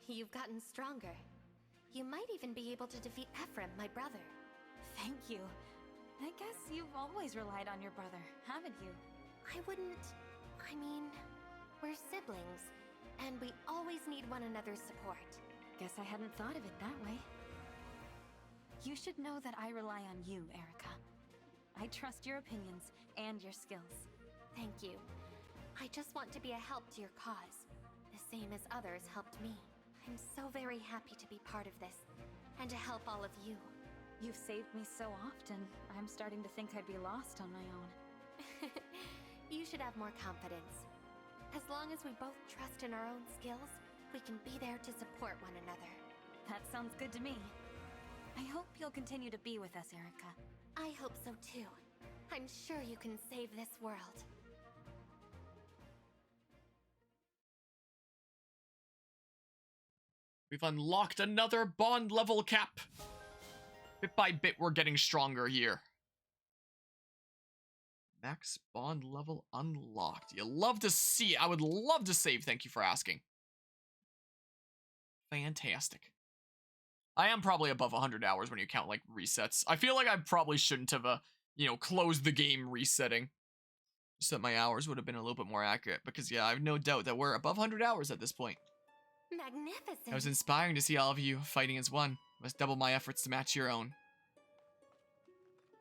You've gotten stronger. You might even be able to defeat Ephraim, my brother. Thank you. I guess you've always relied on your brother, haven't you? I mean, we're siblings, and we always need one another's support. Guess I hadn't thought of it that way. You should know that I rely on you, Erica. I trust your opinions and your skills. Thank you. I just want to be a help to your cause, the same as others helped me. I'm so very happy to be part of this, and to help all of you. You've saved me so often, I'm starting to think I'd be lost on my own. You should have more confidence. As long as we both trust in our own skills, we can be there to support one another. That sounds good to me. I hope you'll continue to be with us, Erica. I hope so too. I'm sure you can save this world. We've unlocked another bond level cap. Bit by bit, we're getting stronger here. Max bond level unlocked. You love to see it. I would love to save. Thank you for asking. Fantastic. I am probably above 100 hours when you count, like, resets. I feel like I probably shouldn't have, closed the game resetting. Just that my hours would have been a little bit more accurate. Because, yeah, I have no doubt that we're above 100 hours at this point. Magnificent. It was inspiring to see all of you fighting as one. Must double my efforts to match your own.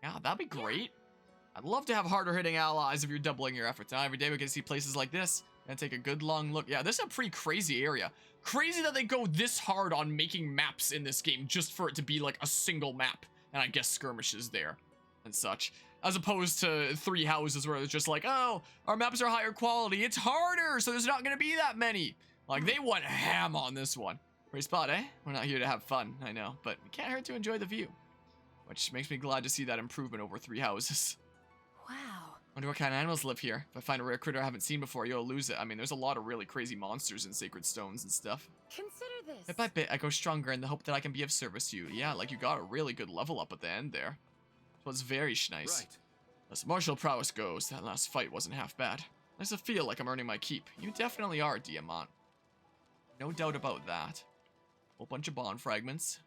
Yeah, that'd be great. I'd love to have harder hitting allies if you're doubling your efforts. Now every day we can see places like this and take a good long look. Yeah, this is a pretty crazy area. Crazy that they go this hard on making maps in this game just for it to be like a single map. And I guess skirmishes there and such. As opposed to 3 houses where it's just like, oh, our maps are higher quality. It's harder, so there's not going to be that many. Like, they went ham on this one. Great spot, eh? We're not here to have fun, I know. But it can't hurt to enjoy the view. Which makes me glad to see that improvement over 3 houses. Wow. Wonder what kind of animals live here. If I find a rare critter I haven't seen before, you'll lose it. I mean, there's a lot of really crazy monsters in Sacred Stones and stuff. Consider this. Bit by bit, I go stronger in the hope that I can be of service to you. Yeah, like you got a really good level up at the end there. So it's very nice. Right. As martial prowess goes, that last fight wasn't half bad. Nice to feel like I'm earning my keep. You definitely are, Diamant. No doubt about that. Whole bunch of bond fragments.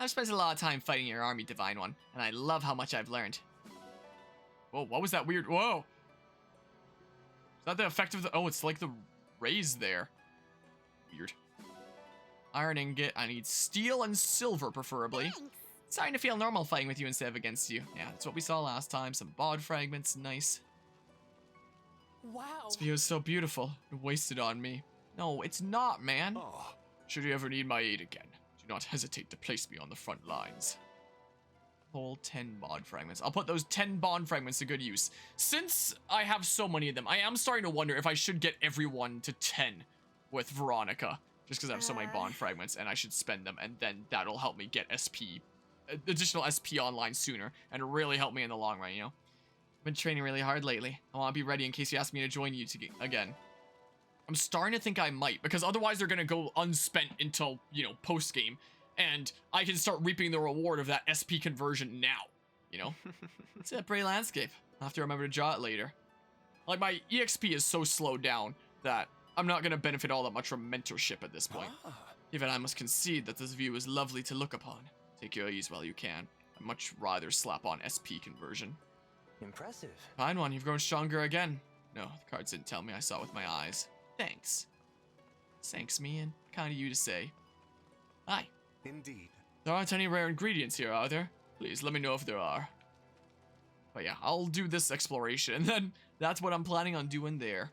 I've spent a lot of time fighting your army, Divine One, and I love how much I've learned. Whoa, what was that weird? Whoa! Is that the effect of the... Oh, it's like the rays there. Weird. Iron ingot. I need steel and silver, preferably. Thanks. Starting to feel normal fighting with you instead of against you. Yeah, that's what we saw last time. Some bond fragments. Nice. Wow. This view is so beautiful. Wasted on me. No, it's not, man. Oh. Should you ever need my aid again, do not hesitate to place me on the front lines. Whole 10 bond fragments. I'll put those 10 bond fragments to good use. Since I have so many of them, I am starting to wonder if I should get everyone to 10 with Veronica. Just because I have so many bond fragments, and I should spend them, and then that'll help me get additional SP online sooner, and really help me in the long run, you know? I've been training really hard lately. I want to be ready in case you ask me to join you again. I'm starting to think I might, because otherwise they're going to go unspent until, post-game, and I can start reaping the reward of that SP conversion now, you know? It's a pretty landscape. I'll have to remember to draw it later. Like, my EXP is so slowed down that I'm not going to benefit all that much from mentorship at this point. Even I must concede that this view is lovely to look upon. Take your ease while you can. I'd much rather slap on SP conversion. Impressive. Fine one, you've grown stronger again. No, the cards didn't tell me, I saw it with my eyes. Thanks. Thanks, me, and kind of you to say. Hi. Indeed. There aren't any rare ingredients here, are there? Please, let me know if there are. But yeah, I'll do this exploration, and then that's what I'm planning on doing there.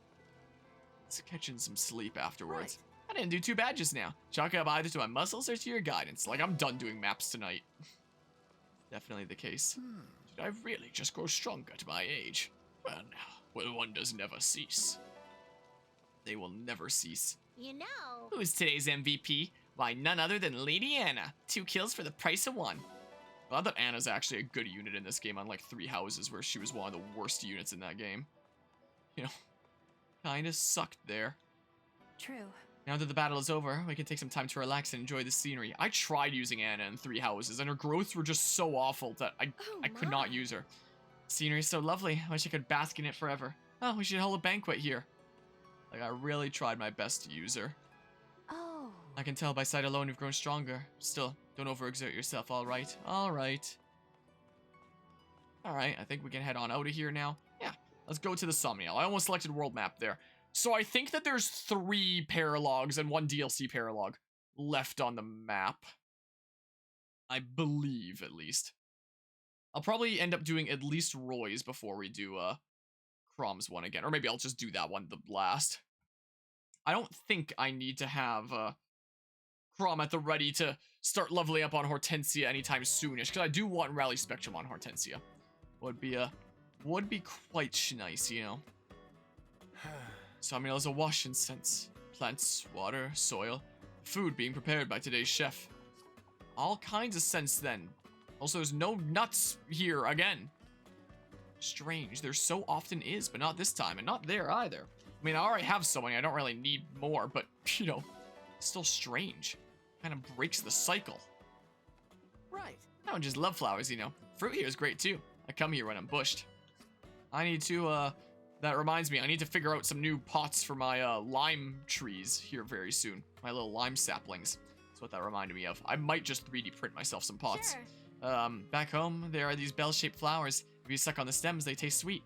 Let's catch in some sleep afterwards. Right. I didn't do too bad just now. Chalk it up either to my muscles or to your guidance. Like, I'm done doing maps tonight. Definitely the case. Did I really just grow stronger at my age? Well, one does never cease. They will never cease. You know. Who's today's MVP? Why, none other than Lady Anna. 2 kills for the price of 1. I thought that Anna's actually a good unit in this game, unlike 3 houses where she was one of the worst units in that game. You know, kinda sucked there. True. Now that the battle is over, we can take some time to relax and enjoy the scenery. I tried using Anna in 3 houses, and her growths were just so awful that I could not use her. Scenery is so lovely. I wish I could bask in it forever. Oh, we should hold a banquet here. Like, I really tried my best to use her. Oh. I can tell by sight alone you've grown stronger. Still, don't overexert yourself, alright? Alright. Alright, I think we can head on out of here now. Yeah, let's go to the Somniel. I almost selected world map there. So I think that there's 3 paralogs and 1 DLC paralog left on the map. I believe, at least. I'll probably end up doing at least Roy's before we do Crom's one again. Or maybe I'll just do that one the last. I don't think I need to have Crom at the ready to start leveling up on Hortensia anytime soonish, because I do want Rally Spectrum on Hortensia. Would be quite nice, you know. Somniel is awash in scents. Plants, water, soil, food being prepared by today's chef. All kinds of scents then. Also, there's no nuts here again. Strange, there so often is, but not this time, and not there either. I mean, I already have so many, I don't really need more, but, you know, still strange. Kind of breaks the cycle. Right. I don't just love flowers, you know. Fruit here is great too. I come here when I'm bushed. I need to, that reminds me, I need to figure out some new pots for my, lime trees here very soon. My little lime saplings. That's what that reminded me of. I might just 3D print myself some pots. Sure. Back home, there are these bell-shaped flowers. If you suck on the stems, they taste sweet.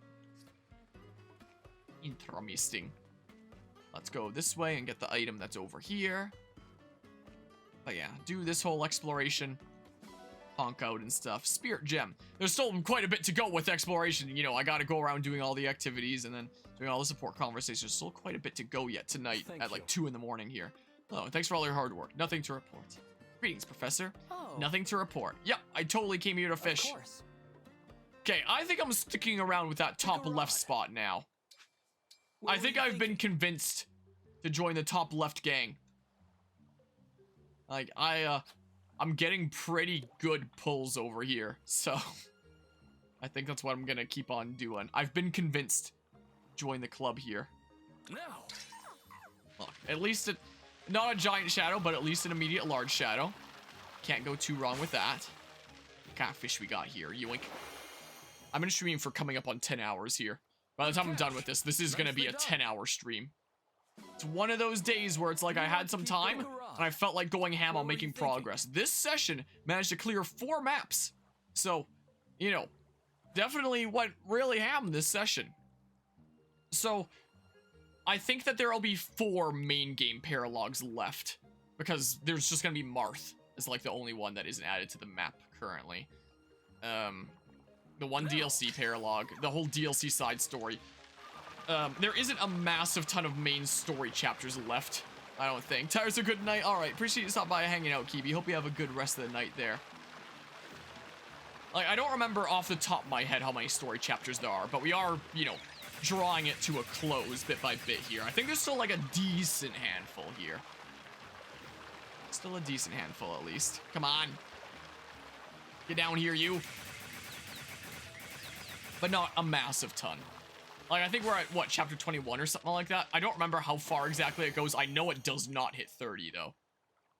Interesting. Let's go this way and get the item that's over here. But yeah, do this whole exploration. Honk out and stuff. Spirit Gem. There's still quite a bit to go with exploration. You know, I gotta go around doing all the activities and then doing all the support conversations. There's still quite a bit to go yet tonight at like 2 in the morning here. Oh, thanks for all your hard work. Nothing to report. Greetings, Professor. Oh. Nothing to report. Yep, I totally came here to fish. Of course. Okay, I think I'm sticking around with that top left spot now. I think I've been convinced to join the top left gang. Like, I'm getting pretty good pulls over here, so I think that's what I'm gonna keep on doing. I've been convinced. Join the club here. No. Look, at least not a giant shadow, but at least an immediate large shadow. Can't go too wrong with that. What kind of fish we got here? Yoink. I'm gonna stream for coming up on 10 hours here. By the time I'm done with this, this is gonna be a 10-hour stream. It's one of those days where it's like I had some time, and I felt like going ham on making progress. This session managed to clear 4 maps. So, you know, definitely went really ham this session. So, I think that there'll be 4 main game paralogs left. Because there's just gonna be Marth is like the only one that isn't added to the map currently. The 1 DLC paralog, the whole DLC side story. There isn't a massive ton of main story chapters left, I don't think. Tyler's a good night. Alright, appreciate you stopping by hanging out, Kibi. Hope you have a good rest of the night there. Like, I don't remember off the top of my head how many story chapters there are, but we are, you know, drawing it to a close bit by bit here. I think there's still like a decent handful here. Still a decent handful at least. Come on. Get down here, you. But not a massive ton. Like, I think we're at, what, chapter 21 or something like that? I don't remember how far exactly it goes. I know it does not hit 30, though.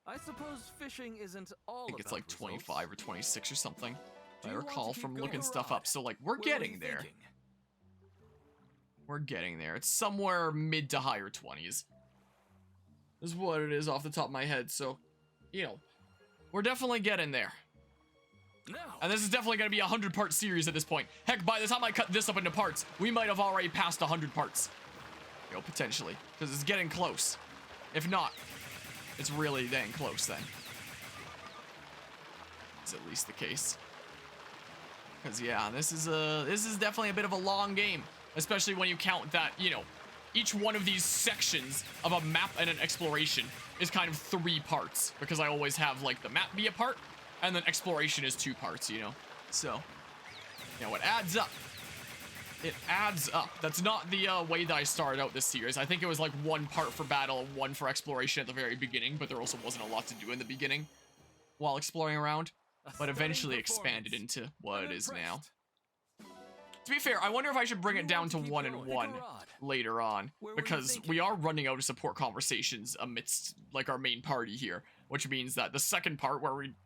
I suppose fishing isn't all I think it's about like 25 results. or 26 or something. Do I you want recall to keep from going looking or stuff rod? up. So, like, we're What were getting you there. thinking? We're getting there. It's somewhere mid to higher 20s. Is what it is off the top of my head. So, you know, we're definitely getting there. No. And this is definitely going to be a 100-part series at this point. Heck, by the time I cut this up into parts, we might have already passed 100 parts. You know, potentially. Because it's getting close. If not, it's really dang close then. It's at least the case. Because, yeah, this is definitely a bit of a long game. Especially when you count that, you know, each one of these sections of a map and an exploration is kind of 3 parts. Because I always have, like, the map be a part. And then exploration is 2 parts, you know? So, you know, it adds up. It adds up. That's not the way that I started out this series. I think it was like 1 part for battle and 1 for exploration at the very beginning, but there also wasn't a lot to do in the beginning while exploring around. But eventually expanded into what it is now. To be fair, I wonder if I should bring it down to 1 and 1 later on, because we are running out of support conversations amidst, like, our main party here. Which means that the second part,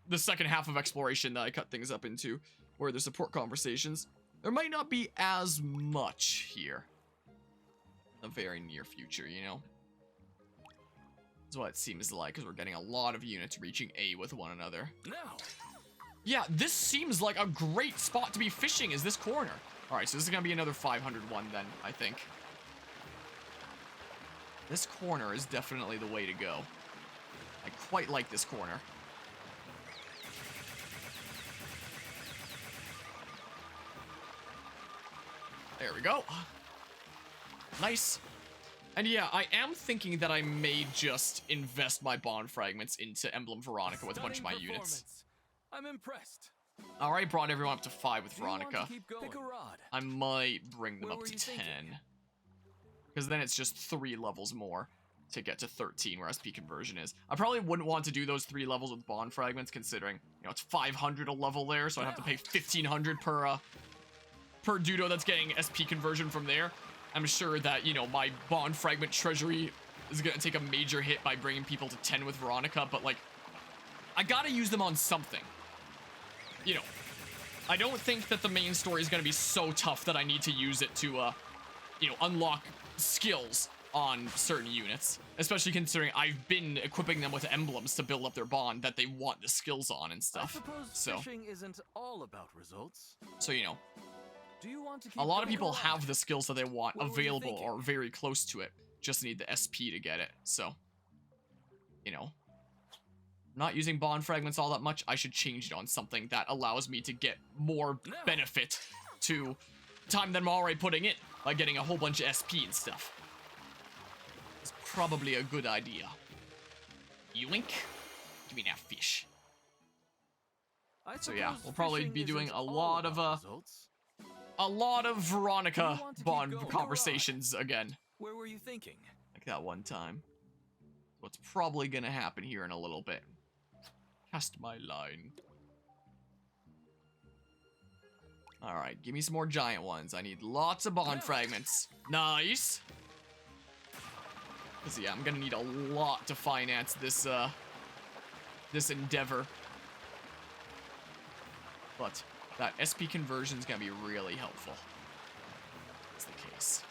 the second half of exploration that I cut things up into, where there's support conversations, there might not be as much here. In the very near future, you know? That's what it seems like, because we're getting a lot of units reaching A with one another. Now. Yeah, this seems like a great spot to be fishing, is this corner. Alright, so this is going to be another 500 one then, I think. This corner is definitely the way to go. I quite like this corner. There we go. Nice. And yeah, I am thinking that I may just invest my bond fragments into Emblem Veronica with a bunch of my units. I'm impressed. Alright, brought everyone up to 5 with Do you want to Veronica. keep going? Pick a rod. I might bring them Where up were to you 10. thinking? Because then it's just 3 levels more to get to 13, where SP conversion is. I probably wouldn't want to do those 3 levels with bond fragments, considering, you know, it's 500 a level there, so I'd have to pay 1,500 per Dudo that's getting SP conversion from there. I'm sure that, you know, my bond fragment treasury is gonna take a major hit by bringing people to 10 with Veronica, but, like, I gotta use them on something. You know, I don't think that the main story is gonna be so tough that I need to use it to, you know, unlock skills on certain units, especially considering I've been equipping them with emblems to build up their bond that they want the skills on and stuff. I suppose So, fishing isn't all about results. you know, Do you want to keep a lot of going? people have the skills that they want What were you available thinking? or very close to it. Just need the SP to get it. So, you know, not using bond fragments all that much. I should change it on something that allows me to get more No. benefit to time that I'm already putting in by getting a whole bunch of SP and stuff. It's probably a good idea. Yoink. Give me that fish. I So yeah, suppose we'll probably fishing be doing isn't a all lot of, about results. A lot of Veronica You want to keep bond going. conversations again. Where were you thinking? Like that one time. What's probably gonna happen here in a little bit. Cast my line. Alright, give me some more giant ones. I need lots of bond fragments. Nice! Cause yeah, I'm gonna need a lot to finance this, this endeavor. But that SP conversion is gonna be really helpful. That's the case.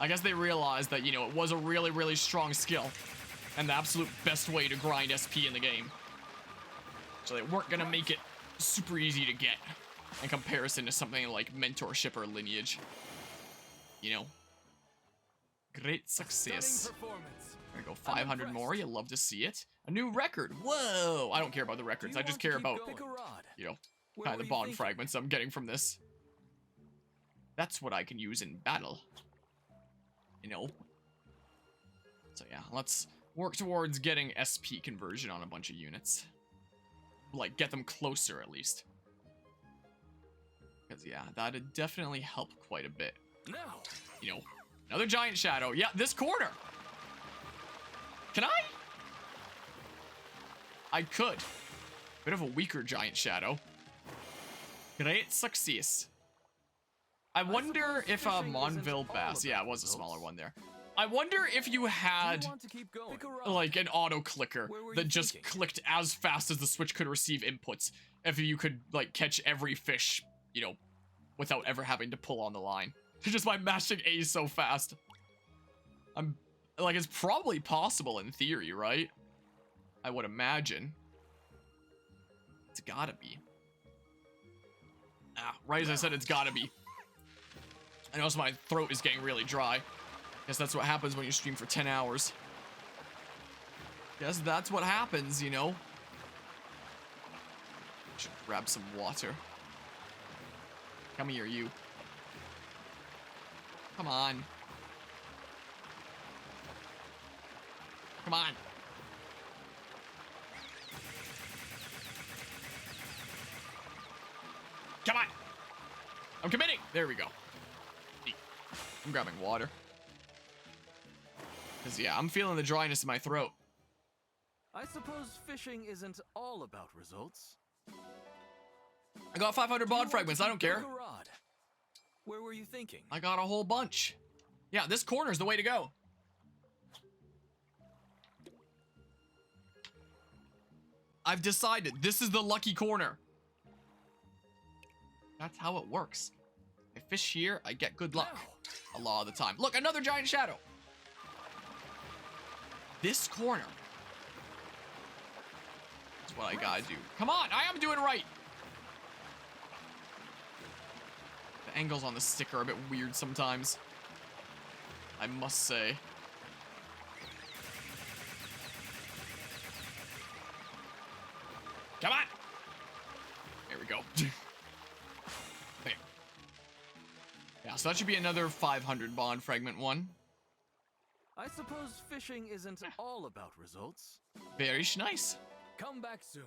I guess they realized that, you know, it was a really, really strong skill. And the absolute best way to grind SP in the game. So they weren't gonna make it super easy to get. In comparison to something like mentorship or lineage. You know. Great success. Stunning performance. There we go, 500 more, you love to see it. A new record, whoa! I don't care about the records, Do I you just want to care keep about, going? Pick a rod. you know, Where kind of were the you bond thinking? fragments I'm getting from this. That's what I can use in battle. You know? So yeah, let's work towards getting SP conversion on a bunch of units. Like, get them closer at least. Because yeah, that'd definitely help quite a bit. Now. You know, another giant shadow. Yeah, this corner. Can I? I could. Bit of a weaker giant shadow. Great success. I wonder if fishing Monville isn't all Bass. Yeah, it about was a smaller results. one there. I wonder if you Do had you want to keep going? Pick a rod. like an auto clicker Where were that you just thinking? clicked as fast as the Switch could receive inputs. If you could like catch every fish, you know, without ever having to pull on the line. Just by mashing A so fast. I'm like, it's probably possible in theory, right? I would imagine. It's gotta be. Ah, right as I said, it's gotta be. I know my throat is getting really dry. Guess that's what happens when you stream for 10 hours. Guess that's what happens, you know? Should grab some water. Come here, you. Come on. Come on. Come on. I'm committing. There we go. I'm grabbing water. Because, yeah, I'm feeling the dryness in my throat. I suppose fishing isn't all about results. I got 500 Do you bond want fragments. to I don't keep care. pick a rod? Where were you thinking? I got a whole bunch. Yeah, this corner's the way to go. I've decided this is the lucky corner. That's how it works. I fish here, I get good luck. A lot of the time. Look, another giant shadow. This corner That's what I gotta do. Come on, I am doing right. The angles on the stick are a bit weird sometimes, I must say. Come on! There we go. Okay. Yeah, so that should be another 500 bond fragment one. I suppose fishing isn't all about results. Very nice. Come back soon.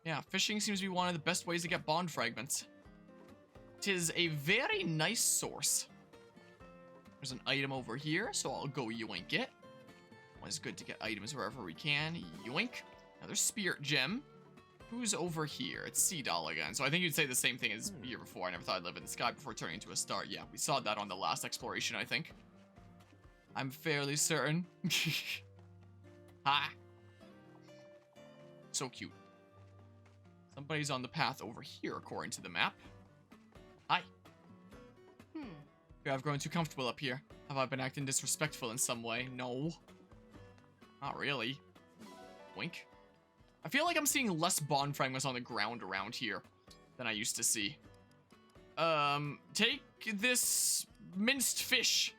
Yeah, fishing seems to be one of the best ways to get bond fragments. Tis a very nice source. There's an item over here, so I'll go yoink it. Always good to get items wherever we can. Yoink. Another spirit gem. Who's over here? It's Sea Doll again. So I think you'd say the same thing as the year before. I never thought I'd live in the sky before turning into a star. Yeah, we saw that on the last exploration, I think. I'm fairly certain. Ha! So cute. Somebody's on the path over here, according to the map. Hi. I've grown too comfortable up here. Have I been acting disrespectful in some way? No. Not really. Wink. I feel like I'm seeing less bond fragments on the ground around here than I used to see. Take this minced fish,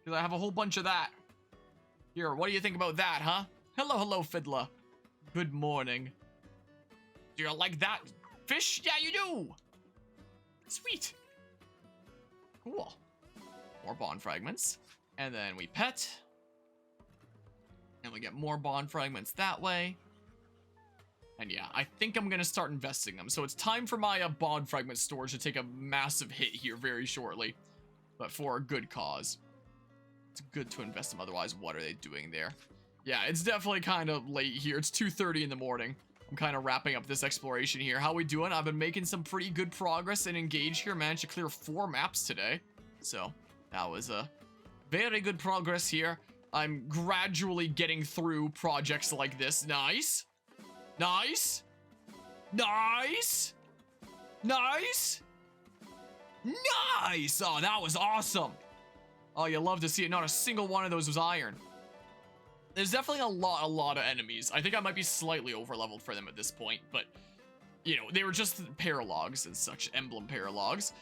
because I have a whole bunch of that. Here, what do you think about that, huh? Hello, Fiddler. Good morning. Do you like that fish? Yeah, you do! Sweet. Cool. More bond fragments. And then we pet. And we get more bond fragments that way. And yeah, I think I'm going to start investing them. So it's time for my bond fragment storage to take a massive hit here very shortly. But for a good cause. It's good to invest them, otherwise what are they doing there? Yeah, it's definitely kind of late here. It's 2:30 in the morning. I'm kind of wrapping up this exploration here. How we doing? I've been making some pretty good progress in Engage here. Managed to clear 4 maps today. So that was a very good progress here. I'm gradually getting through projects like this. Nice. Nice. Nice. Nice. Nice. Oh, that was awesome. Oh, you love to see it. Not a single one of those was iron. There's definitely a lot of enemies. I think I might be slightly over-leveled for them at this point, but, you know, they were just paralogs and such, emblem paralogs.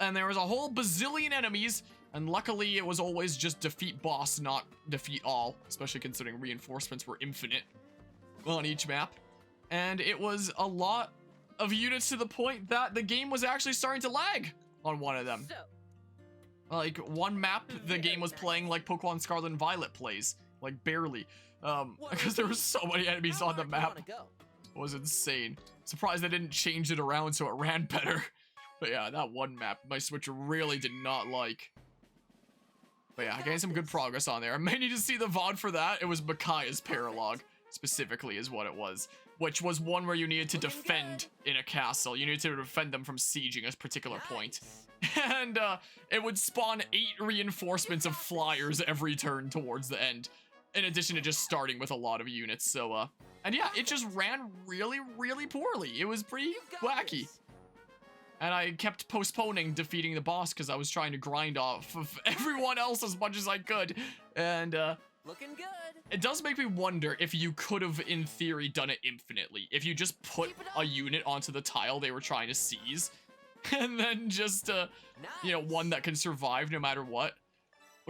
And there was a whole bazillion enemies, and luckily it was always just defeat boss, not defeat all, especially considering reinforcements were infinite on each map. And it was a lot of units to the point that the game was actually starting to lag on one of them. Like, one map, the game was playing like Pokemon Scarlet and Violet plays. Like, barely. Because there were so many enemies on the map. It was insane. Surprised they didn't change it around so it ran better. But yeah, that one map, my Switch really did not like. But yeah, getting some good progress on there. I may need to see the VOD for that. It was Micaiah's paralog, specifically, is what it was. Which was one where you needed to defend in a castle. You needed to defend them from sieging a particular point. And it would spawn 8 reinforcements of flyers every turn towards the end. In addition to just starting with a lot of units. So, and yeah, it just ran really poorly. It was pretty wacky. And I kept postponing defeating the boss because I was trying to grind off of everyone else as much as I could. And, looking good. It does make me wonder if you could have, in theory, done it infinitely. If you just put a unit onto the tile they were trying to seize. And then just, you know, one that can survive no matter what.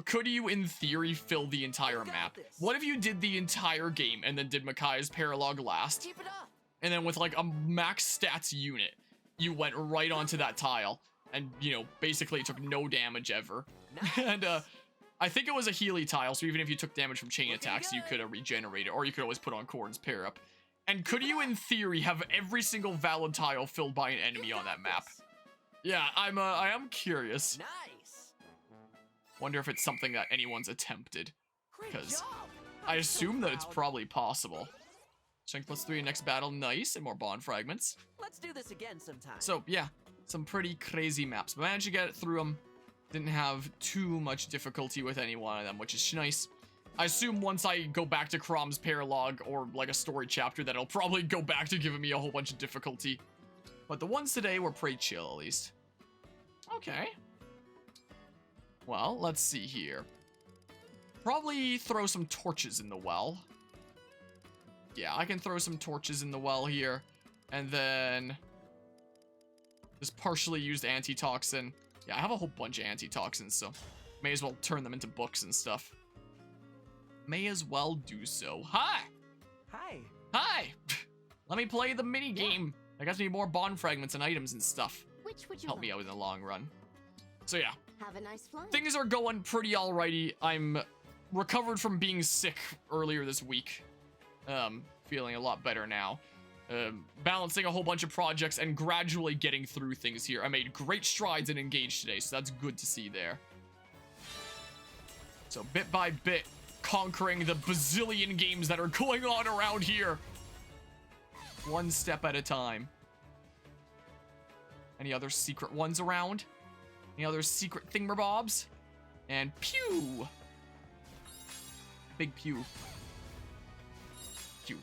Could you, in theory, fill the entire map? What if you did the entire game and then did Micaiah's paralog last? Keep it up. And then with, like, a max stats unit, you went right onto that tile. And, you know, basically took no damage ever. Nice. And, I think it was a Healy tile, so even if you took damage from chain attacks, you could regenerate it. Or you could always put on Corn's pair up. And could you, in theory, have every single valid tile filled by an enemy on that map? Yeah, I am curious. Nice. Wonder if it's something that anyone's attempted. Great Because job. I I'm so assume that it's proud. probably possible. Strength +3 next battle, nice, and more bond fragments. Let's do this again sometime. So, yeah, some pretty crazy maps. But managed to get through them. Didn't have too much difficulty with any one of them, which is nice. I assume once I go back to Crom's paralog or like a story chapter that it'll probably go back to giving me a whole bunch of difficulty. But the ones today were pretty chill, at least. Okay. Well, let's see here. Probably throw some torches in the well. Yeah, I can throw some torches in the well here. And then this partially used antitoxin. Yeah, I have a whole bunch of antitoxins, so may as well turn them into books and stuff. May as well do so. Hi! Hi. Hi! Let me play the mini game. I got to need more bond fragments and items and stuff. Which would you Help me out in the long run. So yeah, Have a nice flight. things are going pretty alrighty. I'm recovered from being sick earlier this week. Feeling a lot better now. Balancing a whole bunch of projects and gradually getting through things here. I made great strides in Engage today, so that's good to see there. So bit by bit, conquering the bazillion games that are going on around here. One step at a time. Any other secret ones around? Any other secret thingamabobs? And pew! Big pew. Pew.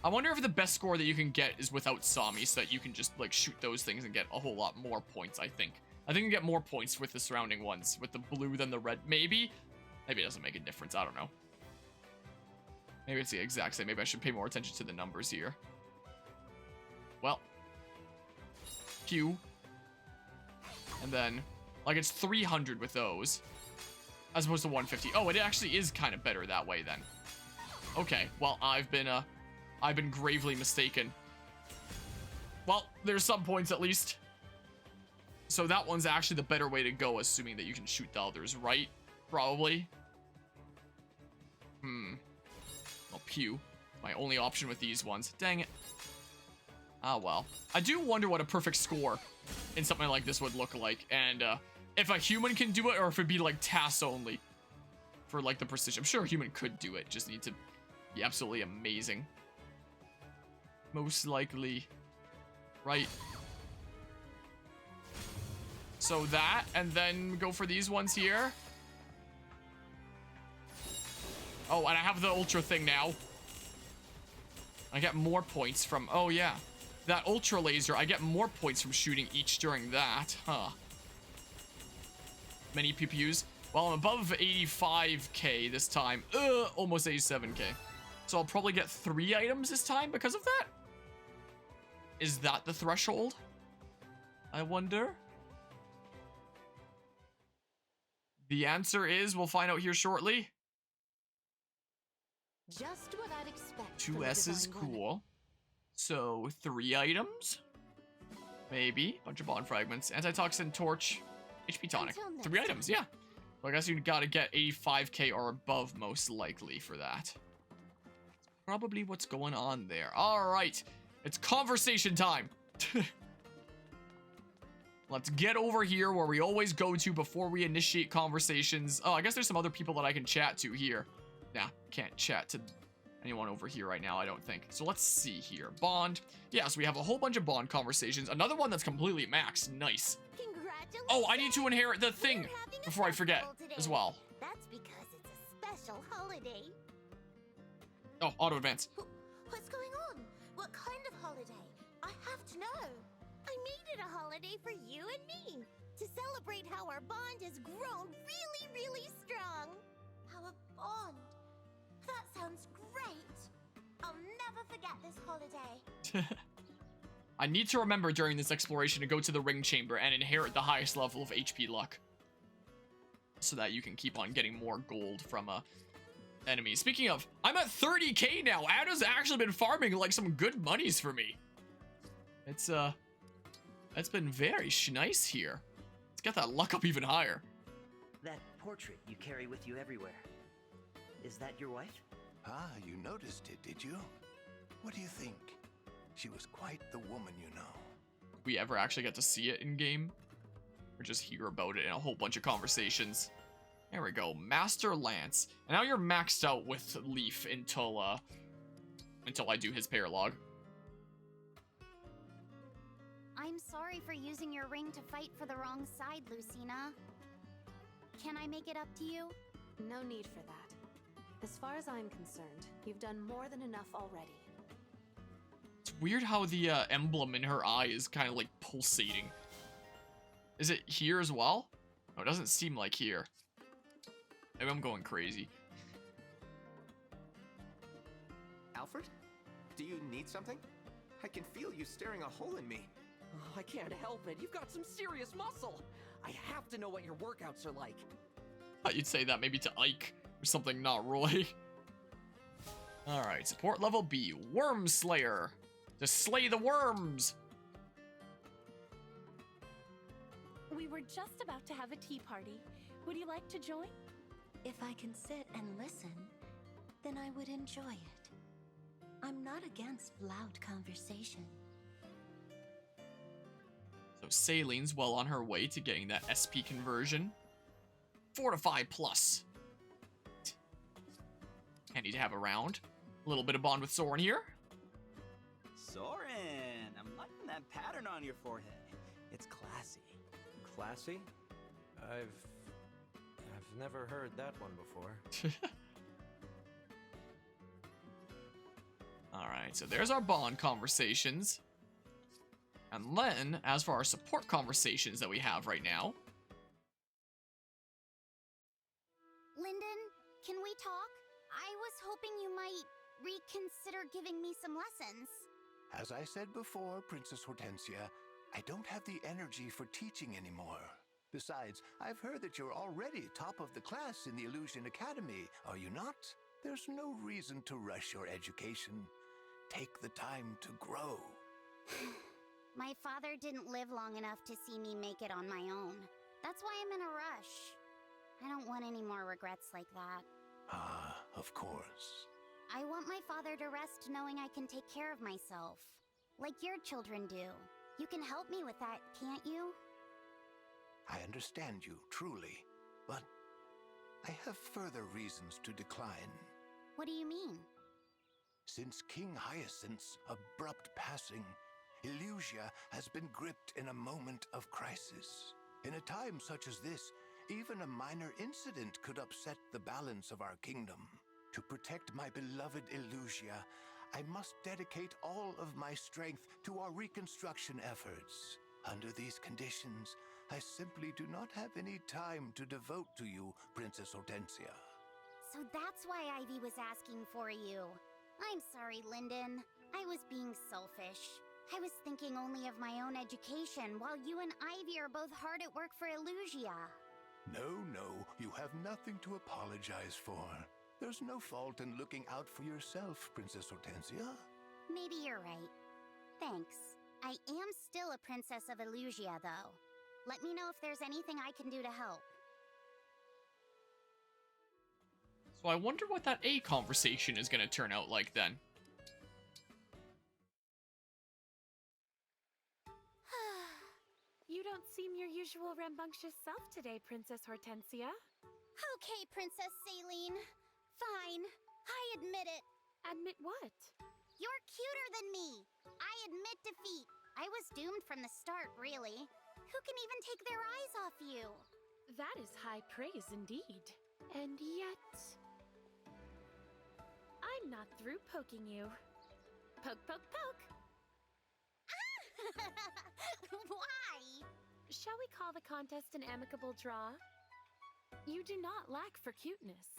I wonder if the best score that you can get is without Sami, so that you can just, like, shoot those things and get a whole lot more points, I think. I think you get more points with the surrounding ones, with the blue than the red. Maybe? Maybe it doesn't make a difference, I don't know. Maybe it's the exact same. Maybe I should pay more attention to the numbers here. Well. Pew. And then, like, it's 300 with those. As opposed to 150. Oh, it actually is kind of better that way, then. Okay, well, I've been gravely mistaken. Well, there's some points at least. So that one's actually the better way to go, assuming that you can shoot the others, right? Probably. Well, pew. My only option with these ones. Dang it. Ah, well. I do wonder what a perfect score in something like this would look like. And if a human can do it, or if it'd be like tasks only. For like the precision. I'm sure a human could do it. Just need to be absolutely amazing. Most likely. Right. So that, and then go for these ones here. Oh, and I have the ultra thing now. I get more points from, oh yeah. That ultra laser, I get more points from shooting each during that. Huh. Many PPUs. Well, I'm above 85k this time. Almost 87k. So I'll probably get 3 items this time because of that? Is that the threshold? I wonder. The answer is, we'll find out here shortly. Just what I'd expect. 2S is cool. So, 3 items? Maybe. Bunch of bond fragments. Antitoxin, torch, HP tonic. 3 items, yeah. Well, I guess you gotta get 85k or above most likely for that. Probably what's going on there. Alright. It's conversation time. Let's get over here where we always go to before we initiate conversations. Oh, I guess there's some other people that I can chat to here. Nah, can't chat to anyone over here right now, I don't think. So let's see here. Bond. Yeah, so we have a whole bunch of bond conversations. Another one that's completely maxed. Nice. Congratulations! Oh, I need to inherit the thing We're having a before I forget festival today. as well. That's because it's a special holiday. Oh, auto advance. What's going on? What kind of holiday? I have to know. I made it a holiday for you and me to celebrate how our bond has grown really, really strong. Our bond. That sounds great. I'll never forget this holiday. I need to remember during this exploration to go to the ring chamber and inherit the highest level of HP luck. So that you can keep on getting more gold from enemies. Speaking of, I'm at 30k now. Ada's actually been farming like some good monies for me. It's been very nice here. Let's get that luck up even higher. That portrait you carry with you everywhere. Is that your wife? Ah, you noticed it, did you? What do you think? She was quite the woman, you know. We ever actually get to see it in game? Or just hear about it in a whole bunch of conversations? There we go, Master Lance. And now you're maxed out with Leaf until I do his paralog. I'm sorry for using your ring to fight for the wrong side, Lucina. Can I make it up to you? No need for that. As far as I'm concerned, you've done more than enough already. It's weird how the emblem in her eye is kind of like pulsating. Is it here as well? No, it doesn't seem like here. Maybe I'm going crazy. Alfred? Do you need something? I can feel you staring a hole in me. Oh, I can't help it. You've got some serious muscle. I have to know what your workouts are like. Thought you'd say that maybe to Ike or something, not Roy. Alright, support level B, Worm Slayer. To slay the worms! We were just about to have a tea party. Would you like to join? If I can sit and listen, then I would enjoy it. I'm not against loud conversation. So Salene's well on her way to getting that SP conversion. Fortify plus. Handy to have around. A little bit of bond with Soren here. Soren, I'm liking that pattern on your forehead. It's classy. Classy? I've never heard that one before. Alright, so there's our bond conversations. And then, as for our support conversations that we have right now. Lyndon, can we talk? I was hoping you might reconsider giving me some lessons. As I said before, Princess Hortensia, I don't have the energy for teaching anymore. Besides, I've heard that you're already top of the class in the Illusion Academy, are you not? There's no reason to rush your education. Take the time to grow. My father didn't live long enough to see me make it on my own. That's why I'm in a rush. I don't want any more regrets like that. Ah, of course. I want my father to rest knowing I can take care of myself. Like your children do. You can help me with that, can't you? I understand you, truly. But I have further reasons to decline. What do you mean? Since King Hyacinth's abrupt passing, Illusia has been gripped in a moment of crisis. In a time such as this, even a minor incident could upset the balance of our kingdom. To protect my beloved Illusia, I must dedicate all of my strength to our reconstruction efforts. Under these conditions, I simply do not have any time to devote to you, Princess Hortensia. So that's why Ivy was asking for you. I'm sorry, Lyndon. I was being selfish. I was thinking only of my own education, while you and Ivy are both hard at work for Illusia. No, you have nothing to apologize for. There's no fault in looking out for yourself, Princess Hortensia. Maybe you're right. Thanks. I am still a princess of Illusia, though. Let me know if there's anything I can do to help. So I wonder what that A conversation is going to turn out like then. You don't seem your usual rambunctious self today, Princess Hortensia. Okay, Princess Selene. Fine. I admit it. Admit what? You're cuter than me. I admit defeat. I was doomed from the start, really. Who can even take their eyes off you? That is high praise indeed. And yet... I'm not through poking you. Poke, poke, poke! Why? Shall we call the contest an amicable draw? You do not lack for cuteness,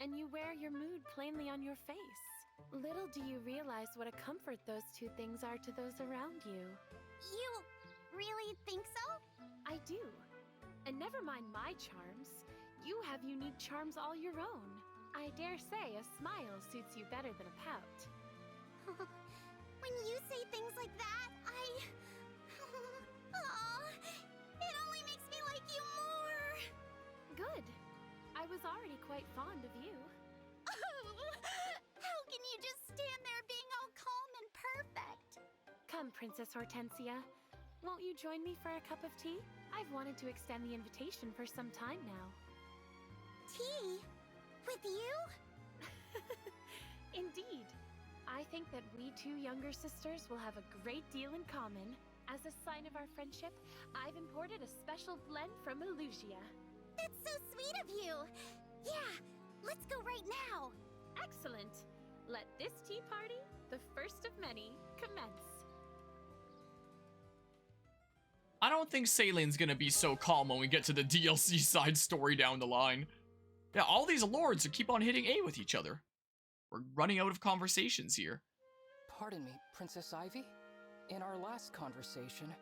and you wear your mood plainly on your face. Little do you realize what a comfort those two things are to those around you. You really think so? I do. And never mind my charms, you have unique charms all your own. I dare say a smile suits you better than a pout. When you say things like that, Aw, it only makes me like you more. Good. I was already quite fond of you. How can you just stand there being all calm and perfect? Come, Princess Hortensia. Won't you join me for a cup of tea? I've wanted to extend the invitation for some time now. Tea? With you? Indeed. I think that we two younger sisters will have a great deal in common. As a sign of our friendship, I've imported a special blend from Illusia. That's so sweet of you! Yeah, let's go right now! Excellent! Let this tea party, the first of many, commence. I don't think Salene's gonna be so calm when we get to the DLC side story down the line. Yeah, all these lords keep on hitting A with each other. We're running out of conversations here. Pardon me, Princess Ivy? In our last conversation,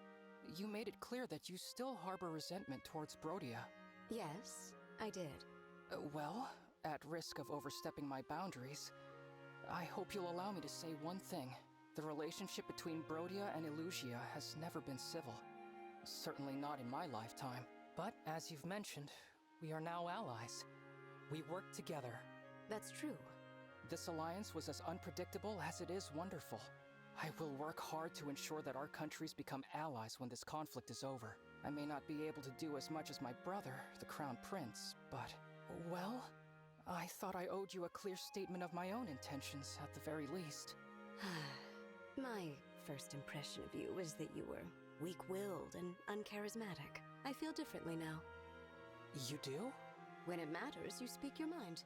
you made it clear that you still harbor resentment towards Brodia. Yes, I did. Well, at risk of overstepping my boundaries, I hope you'll allow me to say one thing. The relationship between Brodia and Illusia has never been civil. Certainly not in my lifetime. But, as you've mentioned, we are now allies. We work together. That's true. This alliance was as unpredictable as it is wonderful. I will work hard to ensure that our countries become allies when this conflict is over. I may not be able to do as much as my brother, the Crown Prince, but... well, I thought I owed you a clear statement of my own intentions, at the very least. My first impression of you was that you were weak-willed and uncharismatic. I feel differently now. You do? When it matters, you speak your mind.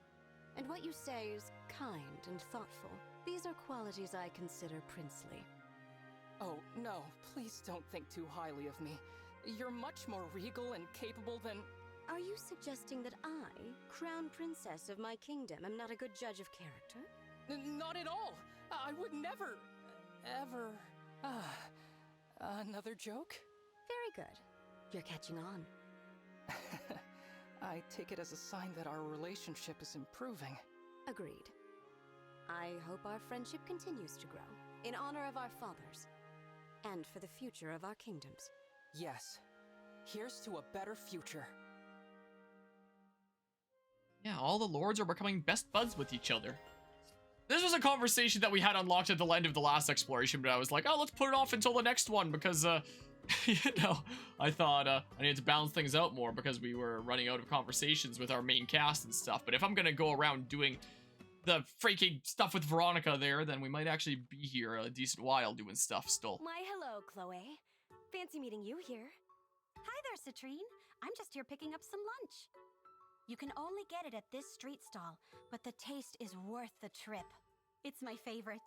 And what you say is kind and thoughtful. These are qualities I consider princely. Oh, no, please don't think too highly of me. You're much more regal and capable than... Are you suggesting that I, Crown Princess of my kingdom, am not a good judge of character? Not at all! I would never... ever... another joke? Very good. You're catching on. I take it as a sign that our relationship is improving. Agreed. I hope our friendship continues to grow, in honor of our fathers, and for the future of our kingdoms. Yes. Here's to a better future. Yeah, all the lords are becoming best buds with each other. This was a conversation that we had unlocked at the end of the last exploration, but I was like, oh, let's put it off until the next one, because, you know, I thought I needed to balance things out more because we were running out of conversations with our main cast and stuff. But if I'm gonna go around doing the freaking stuff with Veronica there, then we might actually be here a decent while doing stuff still. Why, hello, Chloe. Fancy meeting you here. Hi there, Citrine. I'm just here picking up some lunch. You can only get it at this street stall, but the taste is worth the trip. It's my favorite.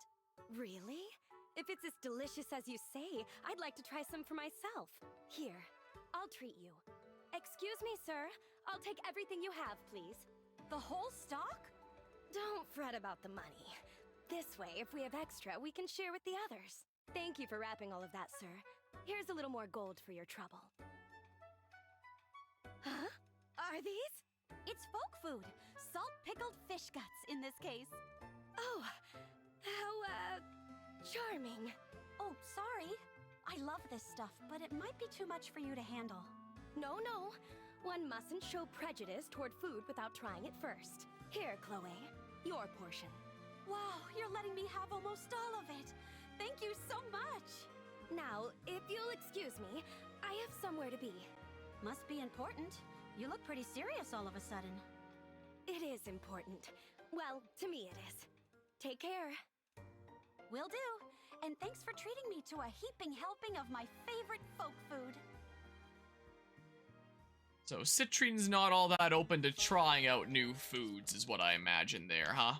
Really? If it's as delicious as you say, I'd like to try some for myself. Here, I'll treat you. Excuse me, sir. I'll take everything you have, please. The whole stock? Don't fret about the money. This way, if we have extra, we can share with the others. Thank you for wrapping all of that, sir. Here's a little more gold for your trouble. Huh? Are these? It's folk food. Salt-pickled fish guts, in this case. Oh, how, charming. Oh, sorry. I love this stuff, but it might be too much for you to handle. No, no. One mustn't show prejudice toward food without trying it first. Here, Chloe. Your portion. Wow, you're letting me have almost all of it. Thank you so much. Now, if you'll excuse me, I have somewhere to be. Must be important. You look pretty serious all of a sudden. It is important. Well, to me it is. Take care. Will do. And thanks for treating me to a heaping helping of my favorite folk food. So Citrine's not all that open to trying out new foods is what I imagine there, huh?